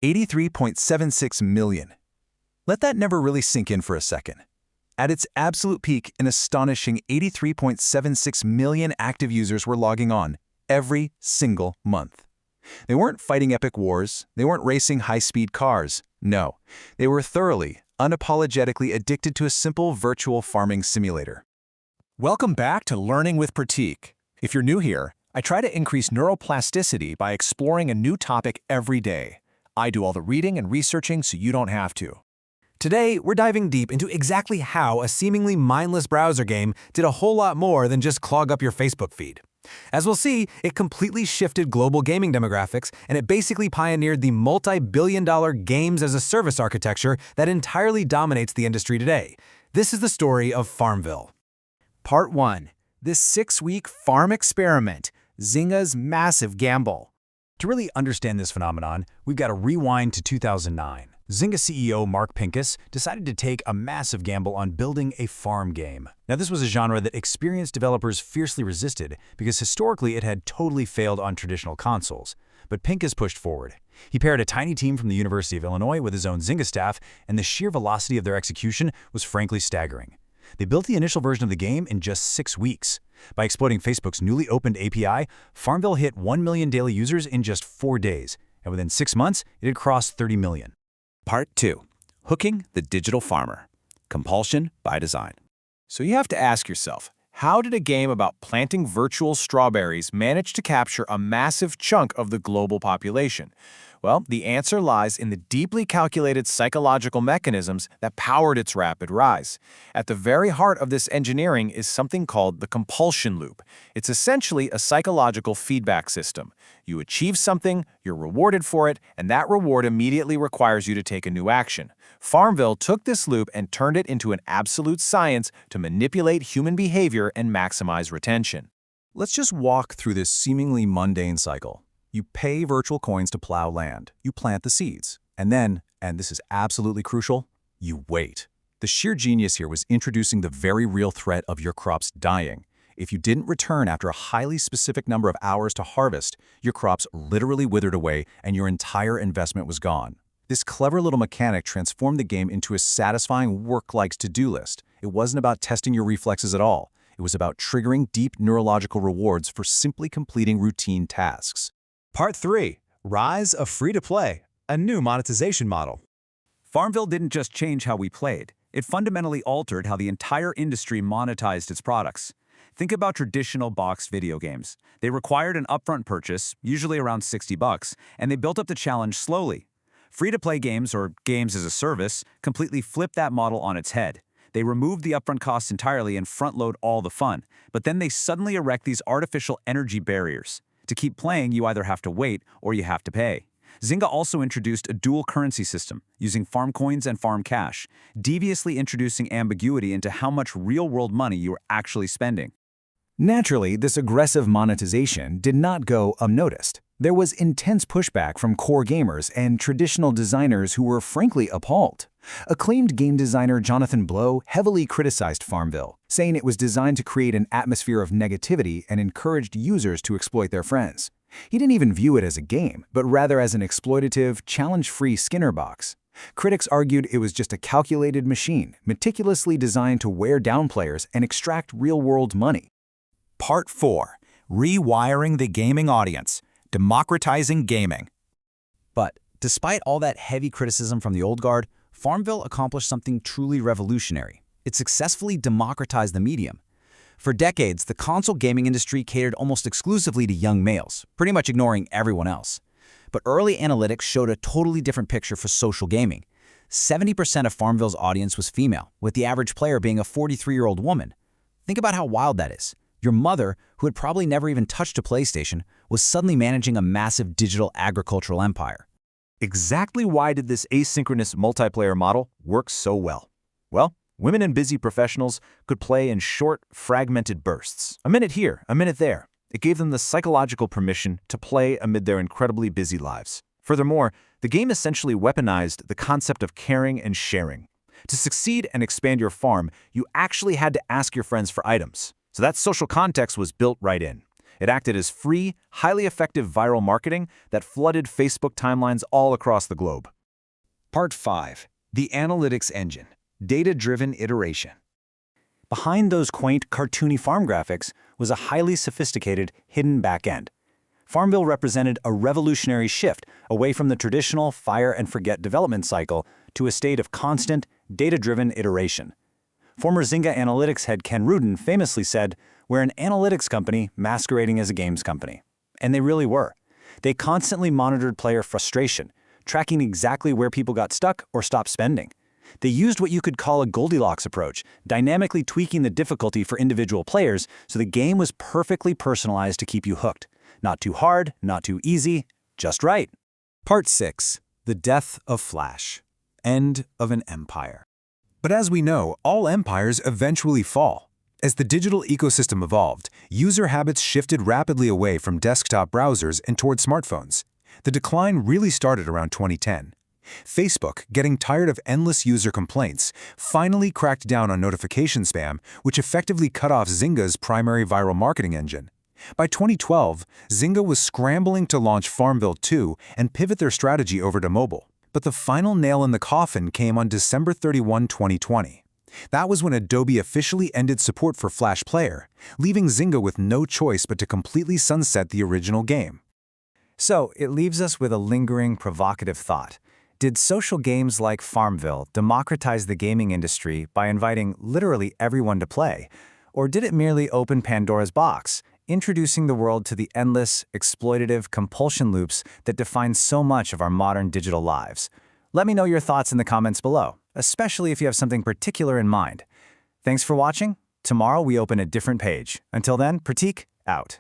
83.76 million. Let that number really sink in for a second. At its absolute peak, an astonishing 83.76 million active users were logging on every single month. They weren't fighting epic wars. They weren't racing high-speed cars. No, they were thoroughly, unapologetically addicted to a simple virtual farming simulator. Welcome back to Learning with Pratik. If you're new here, I try to increase neuroplasticity by exploring a new topic every day. I do all the reading and researching so you don't have to. Today, we're diving deep into exactly how a seemingly mindless browser game did a whole lot more than just clog up your Facebook feed. As we'll see, it completely shifted global gaming demographics, and it basically pioneered the multi-billion-dollar games-as-a-service architecture that entirely dominates the industry today. This is the story of FarmVille. Part 1. This 6-week farm experiment, Zynga's massive gamble. To really understand this phenomenon, we've got to rewind to 2009. Zynga CEO Mark Pincus decided to take a massive gamble on building a farm game. Now, this was a genre that experienced developers fiercely resisted because historically it had totally failed on traditional consoles. But Pincus pushed forward. He paired a tiny team from the University of Illinois with his own Zynga staff, and the sheer velocity of their execution was frankly staggering. They built the initial version of the game in just 6 weeks. By exploiting Facebook's newly opened API, FarmVille hit 1 million daily users in just 4 days, and within 6 months, it had crossed 30 million. Part 2. Hooking the digital farmer. Compulsion by design. So you have to ask yourself, how did a game about planting virtual strawberries manage to capture a massive chunk of the global population? Well, the answer lies in the deeply calculated psychological mechanisms that powered its rapid rise. At the very heart of this engineering is something called the compulsion loop. It's essentially a psychological feedback system. You achieve something, you're rewarded for it, and that reward immediately requires you to take a new action. FarmVille took this loop and turned it into an absolute science to manipulate human behavior and maximize retention. Let's just walk through this seemingly mundane cycle. You pay virtual coins to plow land, you plant the seeds, and then, and this is absolutely crucial, you wait. The sheer genius here was introducing the very real threat of your crops dying. If you didn't return after a highly specific number of hours to harvest, your crops literally withered away and your entire investment was gone. This clever little mechanic transformed the game into a satisfying work-like to-do list. It wasn't about testing your reflexes at all. It was about triggering deep neurological rewards for simply completing routine tasks. Part 3. Rise of free-to-play, a new monetization model. FarmVille didn't just change how we played. It fundamentally altered how the entire industry monetized its products. Think about traditional boxed video games. They required an upfront purchase, usually around $60, and they built up the challenge slowly. Free-to-play games, or games as a service, completely flipped that model on its head. They removed the upfront costs entirely and front-load all the fun, but then they suddenly erect these artificial energy barriers. To keep playing, you either have to wait or you have to pay. Zynga also introduced a dual currency system, using farm coins and farm cash, deviously introducing ambiguity into how much real-world money you are actually spending. Naturally, this aggressive monetization did not go unnoticed. There was intense pushback from core gamers and traditional designers who were frankly appalled. Acclaimed game designer Jonathan Blow heavily criticized FarmVille, saying it was designed to create an atmosphere of negativity and encouraged users to exploit their friends. He didn't even view it as a game, but rather as an exploitative, challenge-free Skinner box. Critics argued it was just a calculated machine, meticulously designed to wear down players and extract real-world money. Part 4. Rewiring the gaming audience. Democratizing gaming. But despite all that heavy criticism from the old guard, FarmVille accomplished something truly revolutionary. It successfully democratized the medium. For decades, the console gaming industry catered almost exclusively to young males, pretty much ignoring everyone else. But early analytics showed a totally different picture for social gaming. 70% of FarmVille's audience was female, with the average player being a 43-year-old woman. Think about how wild that is. Your mother, who had probably never even touched a PlayStation, was suddenly managing a massive digital agricultural empire. Exactly why did this asynchronous multiplayer model work so well? Well, women and busy professionals could play in short, fragmented bursts. A minute here, a minute there. It gave them the psychological permission to play amid their incredibly busy lives. Furthermore, the game essentially weaponized the concept of caring and sharing. To succeed and expand your farm, you actually had to ask your friends for items. So that social context was built right in. It acted as free, highly effective viral marketing that flooded Facebook timelines all across the globe. Part 5. The Analytics Engine. Data-driven iteration. Behind those quaint, cartoony farm graphics was a highly sophisticated, hidden backend. FarmVille represented a revolutionary shift away from the traditional fire-and-forget development cycle to a state of constant, data-driven iteration. Former Zynga Analytics head Ken Rudin famously said, "We're an analytics company masquerading as a games company." And they really were. They constantly monitored player frustration, tracking exactly where people got stuck or stopped spending. They used what you could call a Goldilocks approach, dynamically tweaking the difficulty for individual players so the game was perfectly personalized to keep you hooked. Not too hard, not too easy, just right. Part 6. The Death of Flash. End of an Empire. But as we know, all empires eventually fall. As the digital ecosystem evolved, user habits shifted rapidly away from desktop browsers and toward smartphones. The decline really started around 2010. Facebook, getting tired of endless user complaints, finally cracked down on notification spam, which effectively cut off Zynga's primary viral marketing engine. By 2012, Zynga was scrambling to launch FarmVille 2 and pivot their strategy over to mobile. But the final nail in the coffin came on December 31, 2020. That was when Adobe officially ended support for Flash Player, leaving Zynga with no choice but to completely sunset the original game. So, it leaves us with a lingering, provocative thought. Did social games like FarmVille democratize the gaming industry by inviting literally everyone to play? Or did it merely open Pandora's box, introducing the world to the endless, exploitative compulsion loops that define so much of our modern digital lives? Let me know your thoughts in the comments below, especially if you have something particular in mind. Thanks for watching. Tomorrow we open a different page. Until then, Pratik, out.